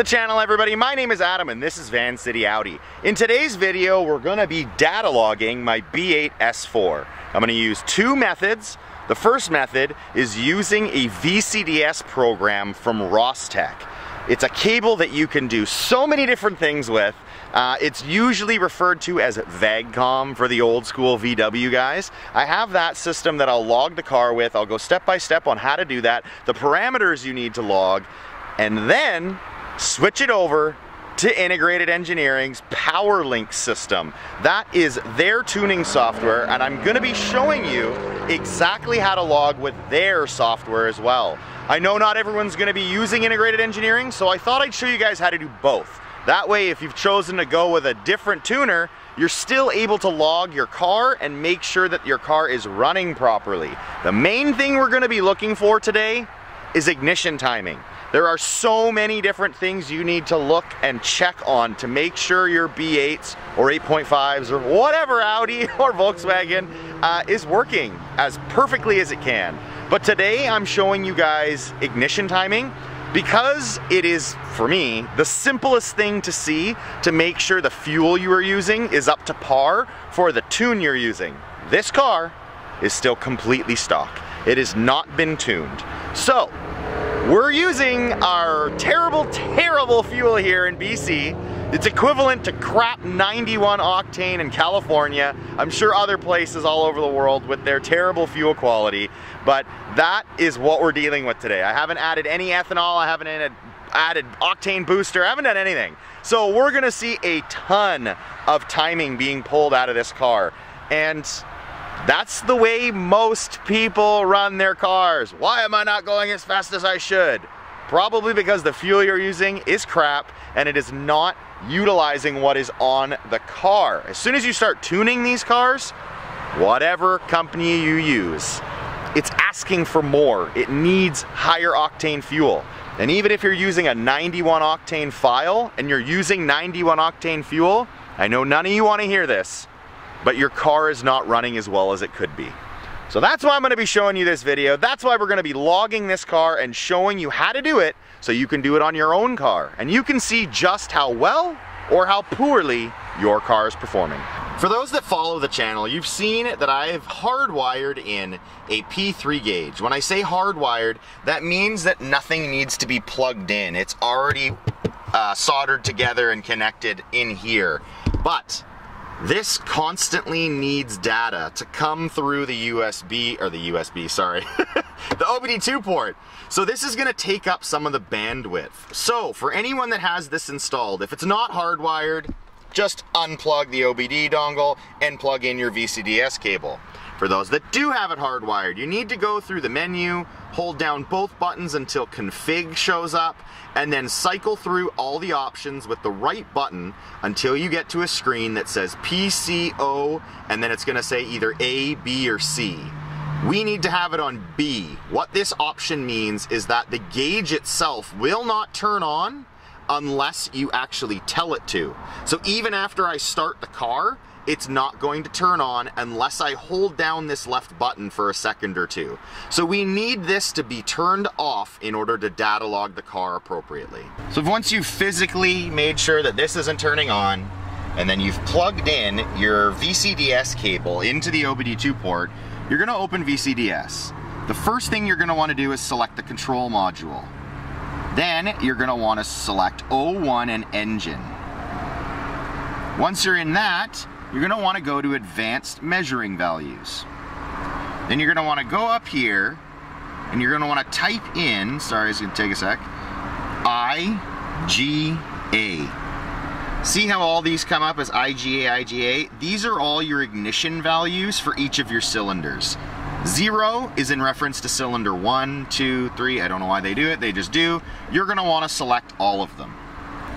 channel, everybody. My name is Adam and this is Vancity Audi. In today's video, we're going to be data logging my B8 S4. I'm going to use two methods. The first method is using a VCDS program from Rostec. It's a cable that you can do so many different things with. It's usually referred to as VAGCOM for the old school VW guys. I have that system that I'll log the car with. I'll go step by step on how to do that, the parameters you need to log, and then switch it over to Integrated Engineering's Powerlink system. That is their tuning software, and I'm going to be showing you exactly how to log with their software as well. I know not everyone's going to be using Integrated Engineering, so I thought I'd show you guys how to do both. That way, if you've chosen to go with a different tuner, you're still able to log your car and make sure that your car is running properly. The main thing we're going to be looking for today is ignition timing. There are so many different things you need to look and check on to make sure your B8s or 8.5s or whatever Audi or Volkswagen is working as perfectly as it can. But today I'm showing you guys ignition timing because it is, for me, the simplest thing to see to make sure the fuel you are using is up to par for the tune you're using. This car is still completely stock. It has not been tuned. So, we're using our terrible fuel here in BC. It's equivalent to crap 91 octane in California. I'm sure other places all over the world with their terrible fuel quality, but that is what we're dealing with today. I haven't added any ethanol, I haven't added octane booster, I haven't done anything. So we're gonna see a ton of timing being pulled out of this car. And that's the way most people run their cars. Why am I not going as fast as I should? Probably because the fuel you're using is crap and it is not utilizing what is on the car. As soon as you start tuning these cars, whatever company you use, it's asking for more. It needs higher octane fuel. And even if you're using a 91 octane file and you're using 91 octane fuel, I know none of you want to hear this, but your car is not running as well as it could be. So that's why I'm going to be showing you this video. That's why we're going to be logging this car and showing you how to do it so you can do it on your own car. And you can see just how well or how poorly your car is performing. For those that follow the channel, you've seen that I've hardwired in a P3 gauge. When I say hardwired, that means that nothing needs to be plugged in. It's already soldered together and connected in here. But this constantly needs data to come through the the OBD2 port. So this is going to take up some of the bandwidth. So for anyone that has this installed, if it's not hardwired, just unplug the OBD dongle and plug in your VCDS cable. For those that do have it hardwired, you need to go through the menu, hold down both buttons until config shows up, and then cycle through all the options with the right button until you get to a screen that says PCO, and then it's going to say either A, B, or C. We need to have it on B. What this option means is that the gauge itself will not turn on unless you actually tell it to. So even after I start the car, it's not going to turn on unless I hold down this left button for a second or two. So we need this to be turned off in order to data log the car appropriately. So once you've physically made sure that this isn't turning on, and then you've plugged in your VCDS cable into the OBD2 port, you're gonna open VCDS. The first thing you're gonna wanna do is select the control module. Then you're gonna wanna select O1 and engine. Once you're in that, you're going to want to go to advanced measuring values. Then you're going to want to go up here and you're going to want to type in, sorry, it's going to take a sec, IGA. See how all these come up as IGA, IGA? These are all your ignition values for each of your cylinders. 0 is in reference to cylinder 1, 2, 3, I don't know why they do it, they just do. You're going to want to select all of them.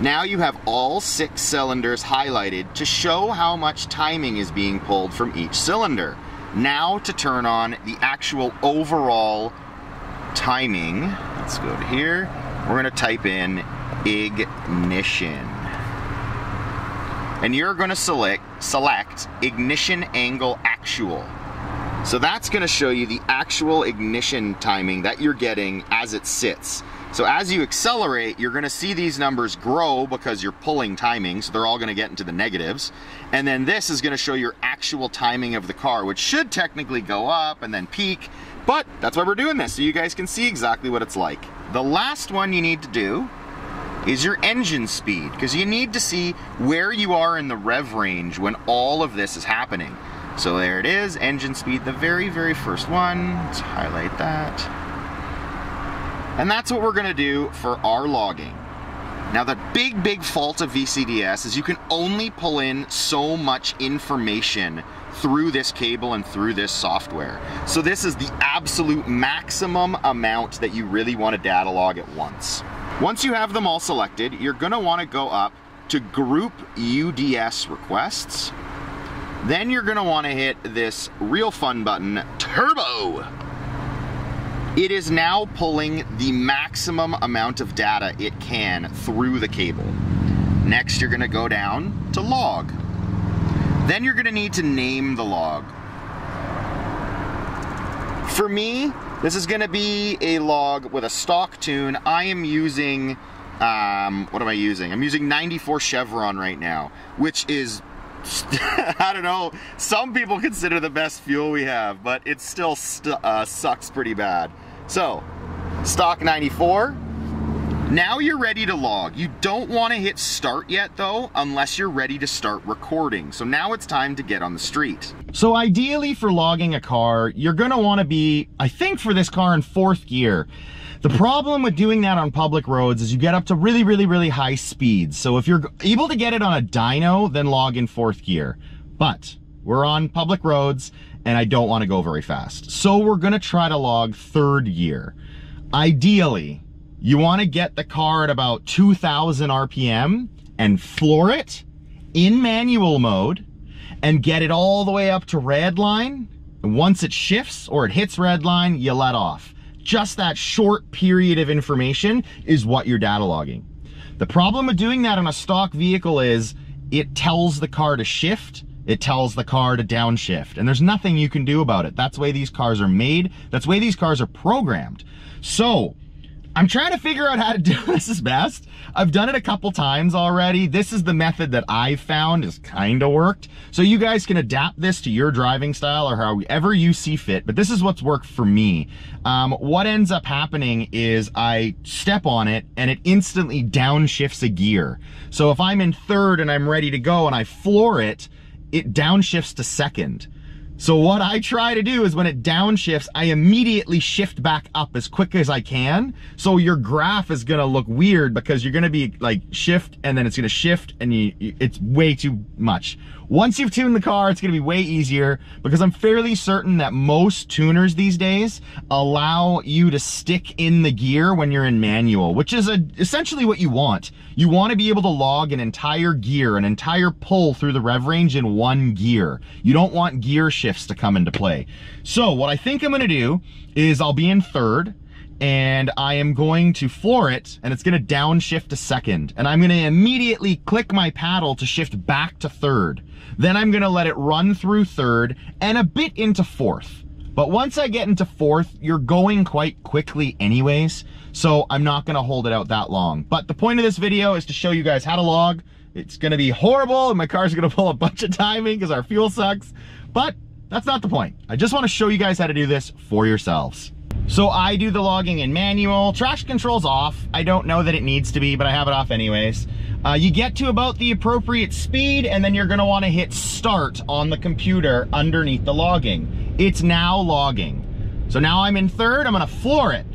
Now you have all 6 cylinders highlighted to show how much timing is being pulled from each cylinder. Now to turn on the actual overall timing, let's go to here, we're going to type in ignition. And you're going to select ignition angle actual. So that's going to show you the actual ignition timing that you're getting as it sits. So as you accelerate, you're gonna see these numbers grow because you're pulling timing, so they're all gonna get into the negatives. And then this is gonna show your actual timing of the car, which should technically go up and then peak, but that's why we're doing this, so you guys can see exactly what it's like. The last one you need to do is your engine speed, because you need to see where you are in the rev range when all of this is happening. So there it is, engine speed, the very, very first one. Let's highlight that. And that's what we're gonna do for our logging. Now the big fault of VCDS is you can only pull in so much information through this cable and through this software. So this is the absolute maximum amount that you really want to data log at once. Once you have them all selected, you're gonna wanna go up to Group UDS Requests. Then you're gonna wanna hit this real fun button, Turbo. It is now pulling the maximum amount of data it can through the cable. Next, you're gonna go down to Log. Then you're gonna need to name the log. For me, this is gonna be a log with a stock tune. I am using, what am I using? I'm using 94 Chevron right now, which is, I don't know, some people consider the best fuel we have, but it still sucks pretty bad. So, stock 94. Now you're ready to log. You don't want to hit start yet though, unless you're ready to start recording. So now it's time to get on the street. So ideally for logging a car, you're gonna want to be, I think for this car, in 4th gear. The problem with doing that on public roads is you get up to really high speeds. So if you're able to get it on a dyno, then log in 4th gear. But we're on public roads and I don't want to go very fast. So we're gonna try to log 3rd gear. Ideally, you want to get the car at about 2,000 RPM and floor it in manual mode and get it all the way up to red line. And once it shifts or it hits red line, you let off. Just that short period of information is what you're data logging. The problem with doing that on a stock vehicle is it tells the car to shift, it tells the car to downshift, and there's nothing you can do about it. That's the way these cars are made. That's the way these cars are programmed. So, I'm trying to figure out how to do this as best. I've done it a couple times already. This is the method that I've found has kind of worked. So you guys can adapt this to your driving style or however you see fit, but this is what's worked for me. What ends up happening is I step on it and it instantly downshifts a gear. So if I'm in 3rd and I'm ready to go and I floor it, it downshifts to 2nd. So what I try to do is when it downshifts, I immediately shift back up as quick as I can. So your graph is gonna look weird because you're gonna be like shift and then it's gonna shift and it's way too much. Once you've tuned the car, it's gonna be way easier because I'm fairly certain that most tuners these days allow you to stick in the gear when you're in manual, which is essentially what you want. You want to be able to log an entire gear, an entire pull through the rev range in one gear. You don't want gear shifts to come into play. So what I think I'm gonna do is I'll be in 3rd and I am going to floor it and it's gonna downshift to 2nd. And I'm gonna immediately click my paddle to shift back to 3rd. Then I'm gonna let it run through 3rd and a bit into 4th. But once I get into 4th, you're going quite quickly anyways, so I'm not gonna hold it out that long. But the point of this video is to show you guys how to log. It's gonna be horrible and my car's gonna pull a bunch of timing because our fuel sucks, but that's not the point. I just wanna show you guys how to do this for yourselves. So I do the logging in manual. Traction control's off. I don't know that it needs to be, but I have it off anyways. You get to about the appropriate speed and then you're gonna wanna hit start on the computer underneath the logging. It's now logging. So now I'm in 3rd, I'm gonna floor it.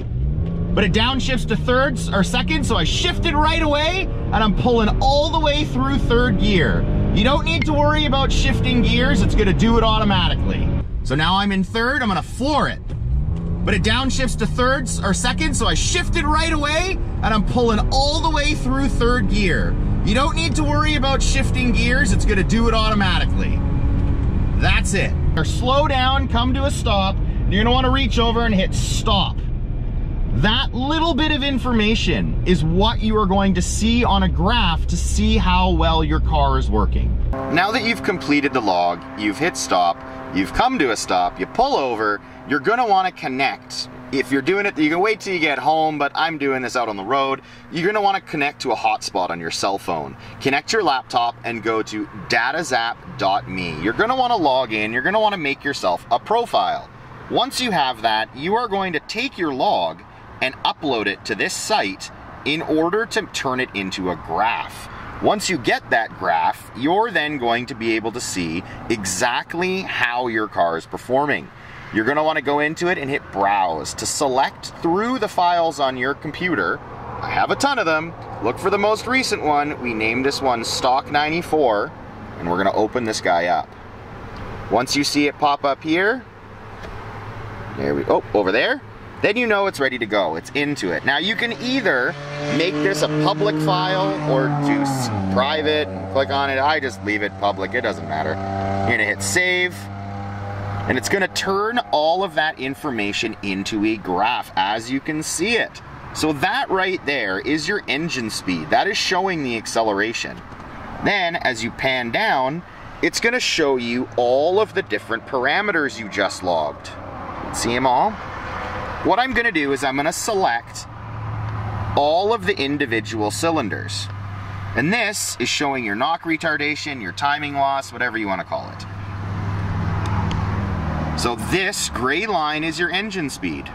But it downshifts to 3rd or 2nd, so I shifted right away and I'm pulling all the way through 3rd gear. You don't need to worry about shifting gears, it's gonna do it automatically. So now I'm in 3rd, I'm gonna floor it. But it downshifts to 3rd or 2nd, so I shifted right away and I'm pulling all the way through 3rd gear. You don't need to worry about shifting gears, it's gonna do it automatically. That's it. Or slow down, come to a stop, and you're gonna wanna reach over and hit stop. That little bit of information is what you are going to see on a graph to see how well your car is working. Now that you've completed the log, you've hit stop, you've come to a stop, you pull over, you're gonna wanna connect if you're doing it, you can wait till you get home, but I'm doing this out on the road. You're gonna wanna connect to a hotspot on your cell phone. Connect your laptop and go to datazap.me. You're gonna wanna log in, you're gonna wanna make yourself a profile. Once you have that, you are going to take your log and upload it to this site in order to turn it into a graph. Once you get that graph, you're then going to be able to see exactly how your car is performing. You're going to want to go into it and hit browse to select through the files on your computer. I have a ton of them. Look for the most recent one. We named this one Stock 94, and we're going to open this guy up. Once you see it pop up here, there we go, over there, then you know it's ready to go. It's into it. Now you can either make this a public file or do private and click on it. I just leave it public, it doesn't matter. You're gonna hit save, and it's gonna turn all of that information into a graph as you can see it. So that right there is your engine speed. That is showing the acceleration. Then as you pan down, it's gonna show you all of the different parameters you just logged. See them all? What I'm gonna do is I'm gonna select all of the individual cylinders. And this is showing your knock retardation, your timing loss, whatever you wanna call it. So this gray line is your engine speed.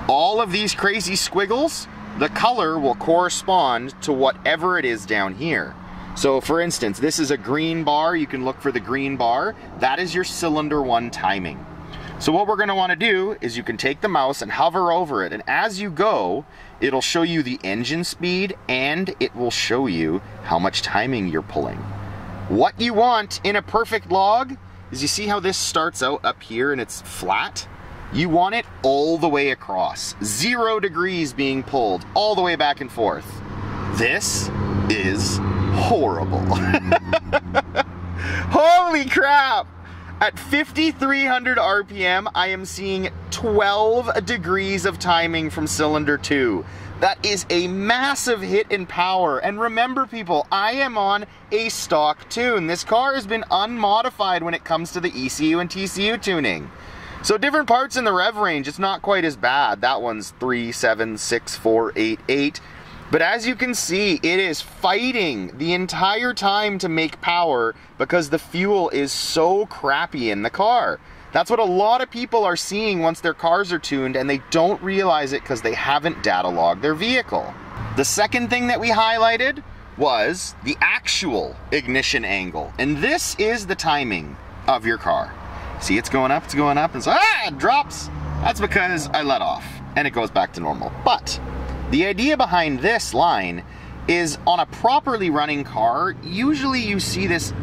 All of these crazy squiggles, the color will correspond to whatever it is down here. So for instance, this is a green bar, you can look for the green bar. That is your cylinder 1 timing. So what we're gonna wanna do is you can take the mouse and hover over it, and as you go, it'll show you the engine speed and it will show you how much timing you're pulling. What you want in a perfect log is, you see how this starts out up here and it's flat? You want it all the way across. 0 degrees being pulled all the way back and forth. This is horrible. Holy crap! At 5,300 RPM, I am seeing 12 degrees of timing from cylinder 2. That is a massive hit in power. And remember people, I am on a stock tune. This car has been unmodified when it comes to the ECU and TCU tuning. So different parts in the rev range, it's not quite as bad. That one's 3, 7, 6, 4, 8, 8. But as you can see, it is fighting the entire time to make power because the fuel is so crappy in the car. That's what a lot of people are seeing once their cars are tuned, and they don't realize it because they haven't data logged their vehicle. The second thing that we highlighted was the actual ignition angle. And this is the timing of your car. See, it's going up, and so, it drops. That's because I let off, and it goes back to normal. But the idea behind this line is, on a properly running car, usually you see this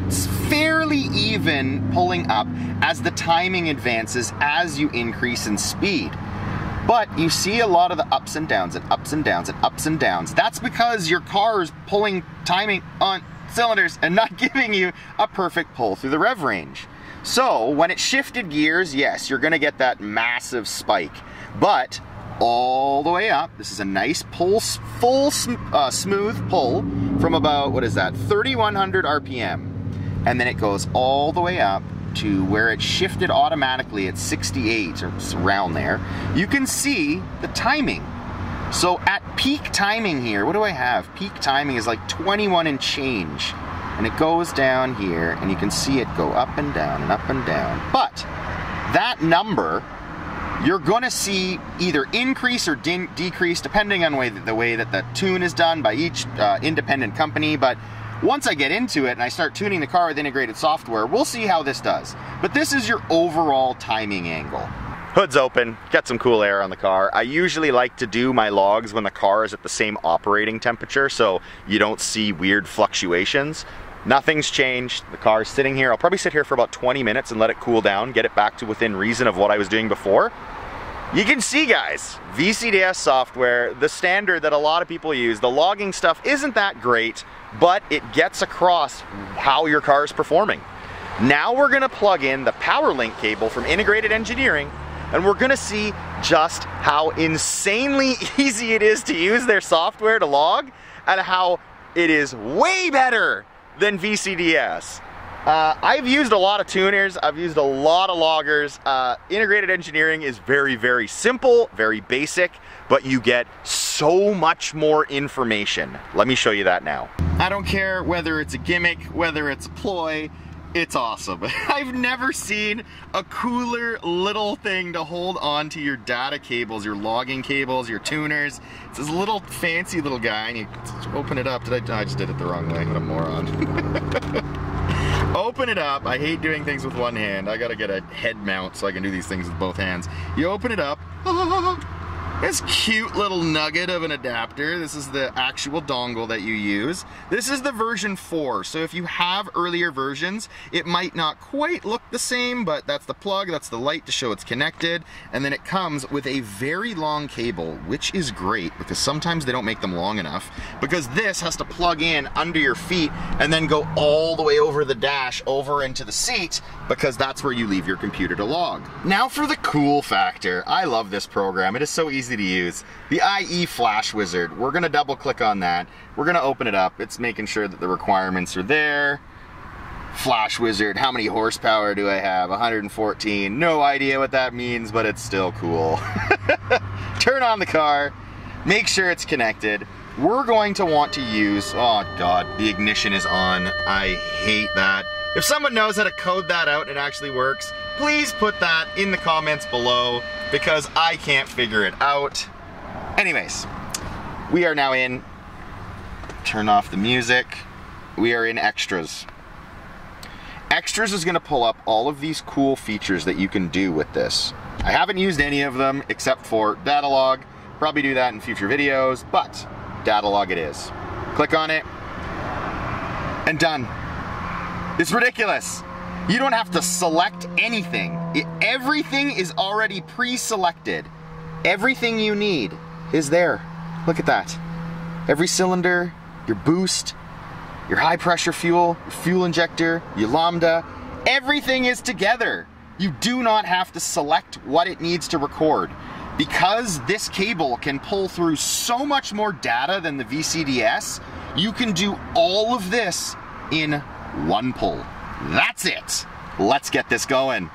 fairly even pulling up as the timing advances as you increase in speed. But you see a lot of the ups and downs and ups and downs and ups and downs. That's because your car is pulling timing on cylinders and not giving you a perfect pull through the rev range. So when it shifted gears, yes, you're gonna get that massive spike. But all the way up, this is a nice pull, smooth pull from about, what is that, 3,100 RPM. And then it goes all the way up to where it shifted automatically at 68, or around there. You can see the timing. So at peak timing here, what do I have? Peak timing is like 21 and change. And it goes down here, and you can see it go up and down and up and down. But that number, you're gonna see either increase or decrease depending on the way that the tune is done by each independent company. But once I get into it and I start tuning the car with integrated software, we'll see how this does. But this is your overall timing angle. Hood's open, get some cool air on the car. I usually like to do my logs when the car is at the same operating temperature so you don't see weird fluctuations. Nothing's changed. The car's sitting here. I'll probably sit here for about 20 minutes and let it cool down, get it back to within reason of what I was doing before. You can see, guys, VCDS software, the standard that a lot of people use, the logging stuff isn't that great, but it gets across how your car is performing. Now we're gonna plug in the Powerlink cable from Integrated Engineering, and we're gonna see just how insanely easy it is to use their software to log, and how it is way better than VCDS. I've used a lot of tuners, I've used a lot of loggers. Integrated engineering is very, very simple, very basic, but you get so much more information. Let me show you that now. I don't care whether it's a gimmick, whether it's a ploy, it's awesome. I've never seen a cooler little thing to hold on to your data cables, your logging cables, your tuners. It's this little fancy little guy, and you open it up. I just did it the wrong way, what a moron. Open it up. I hate doing things with one hand. I gotta get a head mount so I can do these things with both hands. You open it up. This cute little nugget of an adapter. This is the actual dongle that you use. This is the version 4, so if you have earlier versions, it might not quite look the same, but that's the plug, that's the light to show it's connected, and then it comes with a very long cable, which is great, because sometimes they don't make them long enough, because this has to plug in under your feet and then go all the way over the dash, over into the seat, because that's where you leave your computer to log. Now for the cool factor. I love this program. It is so easy to use. The IE Flash Wizard. We're gonna double click on that. We're gonna open it up. It's making sure that the requirements are there. Flash Wizard, how many horsepower do I have? 114. No idea what that means, but it's still cool. Turn on the car, make sure it's connected. We're going to want to use, oh God, the ignition is on. I hate that. If someone knows how to code that out and it actually works, please put that in the comments below, because I can't figure it out. Anyways, we are now in, turn off the music, we are in extras. Extras is gonna pull up all of these cool features that you can do with this. I haven't used any of them except for Datalog. Probably do that in future videos, but Datalog it is. Click on it, and done. It's ridiculous. You don't have to select anything. Everything is already pre-selected. Everything you need is there. Look at that. Every cylinder, your boost, your high pressure fuel, your fuel injector, your lambda, everything is together. You do not have to select what it needs to record. Because this cable can pull through so much more data than the VCDS, you can do all of this in one pull. That's it. Let's get this going.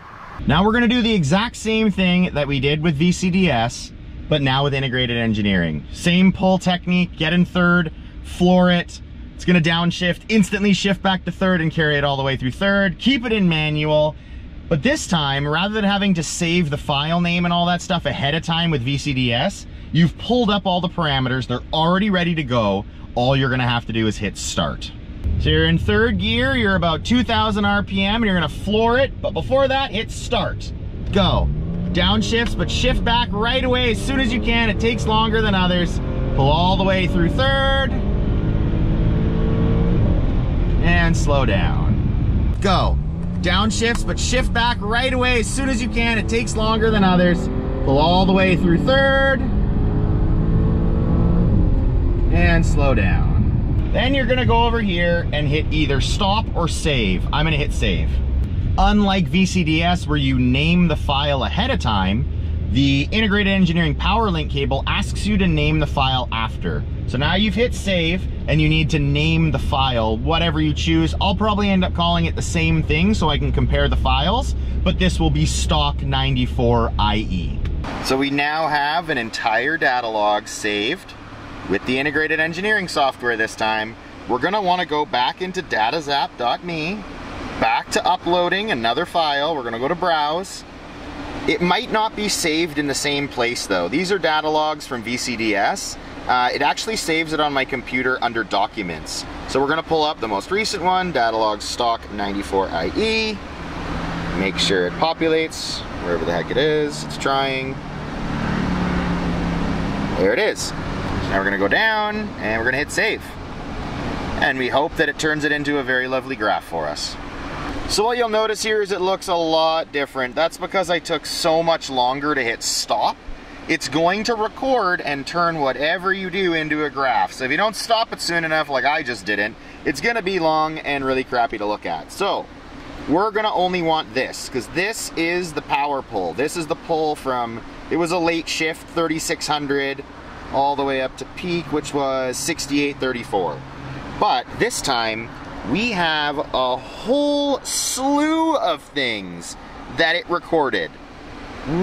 Now we're gonna do the exact same thing that we did with VCDS, but now with integrated engineering. Same pull technique, get in third, floor it. It's gonna downshift, instantly shift back to third and carry it all the way through third. Keep it in manual. But this time, rather than having to save the file name and all that stuff ahead of time with VCDS, you've pulled up all the parameters, they're already ready to go. All you're gonna have to do is hit start. So you're in third gear, you're about 2,000 RPM, and you're gonna floor it, but before that, hit start. Go. Downshifts, but shift back right away as soon as you can. It takes longer than others. Pull all the way through third. And slow down. Go. Downshifts, but shift back right away as soon as you can. It takes longer than others. Pull all the way through third. And slow down. Then you're gonna go over here and hit either stop or save. I'm gonna hit save. Unlike VCDS where you name the file ahead of time, the Integrated Engineering Powerlink cable asks you to name the file after. So now you've hit save and you need to name the file, whatever you choose. I'll probably end up calling it the same thing so I can compare the files, but this will be stock 94 IE. So we now have an entire Datalog saved with the integrated engineering software this time. We're gonna wanna go back into datazap.me, back to uploading another file. We're gonna go to browse. It might not be saved in the same place though. These are Datalogs from VCDS. It actually saves it on my computer under documents. So we're gonna pull up the most recent one, Datalog stock 94 IE. Make sure it populates, wherever the heck it is, it's trying. There it is. Now we're gonna go down and we're gonna hit save. And we hope that it turns it into a very lovely graph for us. So what you'll notice here is it looks a lot different. That's because I took so much longer to hit stop. It's going to record and turn whatever you do into a graph. So if you don't stop it soon enough, like I just didn't, it's gonna be long and really crappy to look at. So we're gonna only want this, because this is the power pull. This is the pull from, it was a late shift, 3600, all the way up to peak, which was 6834. But this time, we have a whole slew of things that it recorded.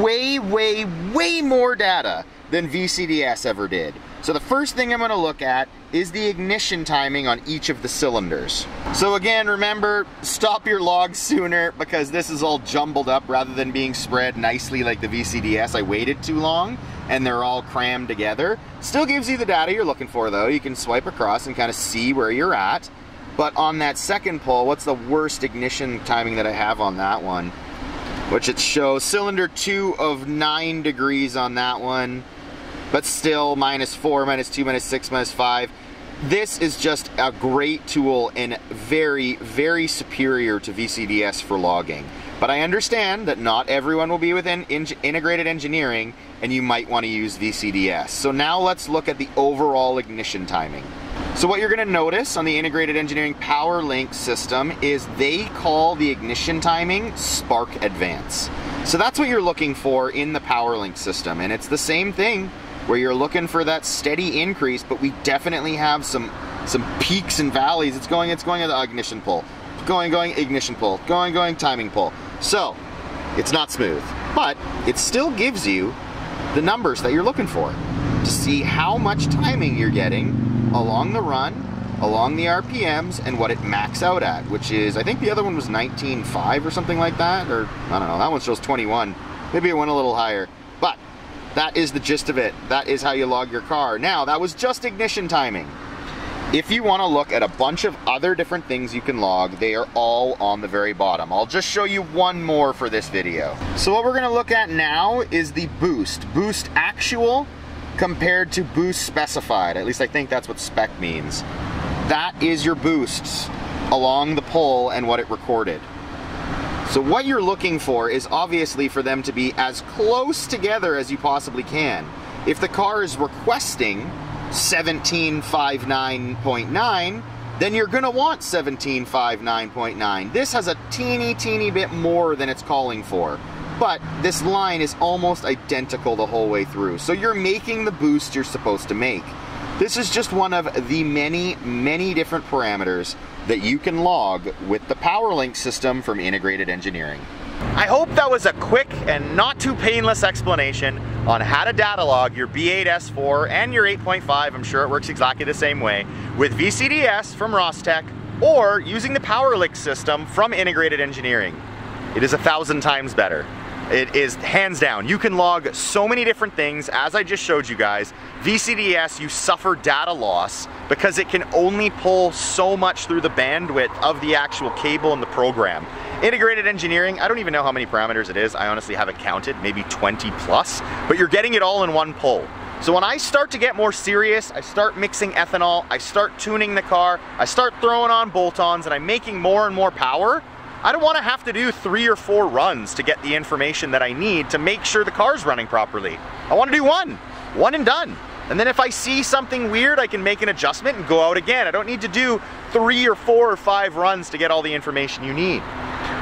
Way, way, way more data than VCDS ever did. So the first thing I'm going to look at is the ignition timing on each of the cylinders. So again, remember, stop your logs sooner because this is all jumbled up rather than being spread nicely like the VCDS. I waited too long and they're all crammed together. Still gives you the data you're looking for though. You can swipe across and kind of see where you're at. But on that second pull, what's the worst ignition timing that I have on that one? Which it shows cylinder 2 of 9 degrees on that one. But still, -4, -2, -6, -5. This is just a great tool and very, very superior to VCDS for logging. But I understand that not everyone will be within integrated engineering and you might want to use VCDS. So now let's look at the overall ignition timing. So what you're going to notice on the Integrated Engineering Powerlink system is they call the ignition timing spark advance. So that's what you're looking for in the Powerlink system, and it's the same thing where you're looking for that steady increase, but we definitely have some peaks and valleys. It's going at the ignition pull, going, ignition pull, going, timing pull. So it's not smooth, but it still gives you the numbers that you're looking for to see how much timing you're getting along the run, along the RPMs, and what it max out at, which is, I think the other one was 19.5 or something like that, or I don't know, that one shows 21. Maybe it went a little higher, but that is the gist of it. That is how you log your car. Now, that was just ignition timing. If you want to look at a bunch of other different things you can log, they are all on the very bottom. I'll just show you one more for this video. So what we're going to look at now is the boost. Boost actual compared to boost specified. At least I think that's what spec means. That is your boosts along the pull and what it recorded. So what you're looking for is obviously for them to be as close together as you possibly can. If the car is requesting 1759.9, then you're gonna want 1759.9. This has a teeny bit more than it's calling for, but this line is almost identical the whole way through. So you're making the boost you're supposed to make. This is just one of the many different parameters that you can log with the Powerlink system from Integrated Engineering. I hope that was a quick and not too painless explanation on how to data log your B8 S4 and your 8.5, I'm sure it works exactly the same way, with VCDS from Rostec or using the Powerlink system from Integrated Engineering. It is 1,000 times better. It is hands down. You can log so many different things. As I just showed you guys, VCDS, you suffer data loss because it can only pull so much through the bandwidth of the actual cable in the program. Integrated Engineering, I don't even know how many parameters it is. I honestly haven't counted, maybe 20 plus, but you're getting it all in one pull. So when I start to get more serious, I start mixing ethanol, I start tuning the car, I start throwing on bolt-ons, and I'm making more and more power, I don't want to have to do 3 or 4 runs to get the information that I need to make sure the car's running properly. I want to do one and done. And then if I see something weird, I can make an adjustment and go out again. I don't need to do 3 or 4 or 5 runs to get all the information you need.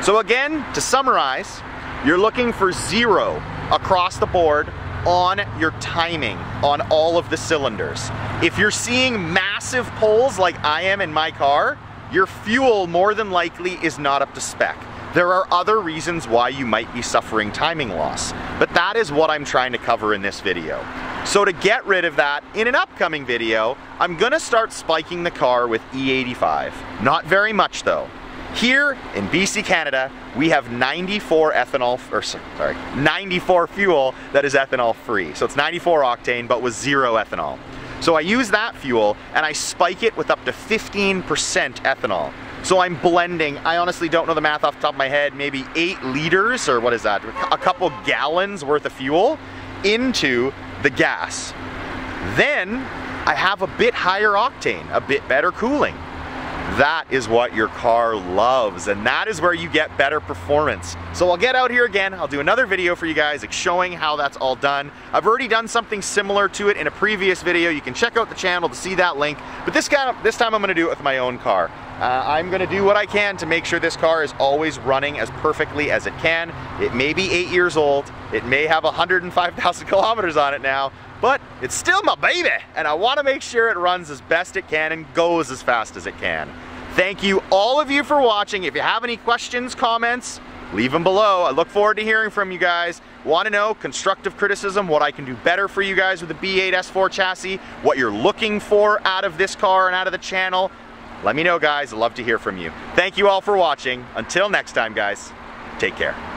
So again, to summarize, you're looking for 0 across the board on your timing on all of the cylinders. If you're seeing massive pulls like I am in my car, your fuel more than likely is not up to spec. There are other reasons why you might be suffering timing loss, but that is what I'm trying to cover in this video. So to get rid of that, in an upcoming video, I'm gonna start spiking the car with E85. Not very much though. Here in BC, Canada, we have 94 fuel that is ethanol free. So it's 94 octane, but with 0 ethanol. So I use that fuel and I spike it with up to 15% ethanol. So I'm blending, I honestly don't know the math off the top of my head, maybe 8 liters, or what is that? A couple gallons worth of fuel into the gas. Then I have a bit higher octane, a bit better cooling. That is what your car loves, and that is where you get better performance. So I'll get out here again, I'll do another video for you guys showing how that's all done. I've already done something similar to it in a previous video. You can check out the channel to see that link, but this time I'm gonna do it with my own car. I'm gonna do what I can to make sure this car is always running as perfectly as it can. It may be 8 years old, it may have 105,000 kilometers on it now, but it's still my baby, and I want to make sure it runs as best it can and goes as fast as it can. Thank you all of you for watching. If you have any questions, comments, leave them below. I look forward to hearing from you guys. Want to know constructive criticism, what I can do better for you guys with the B8 S4 chassis, what you're looking for out of this car and out of the channel. Let me know, guys. I'd love to hear from you. Thank you all for watching. Until next time, guys, take care.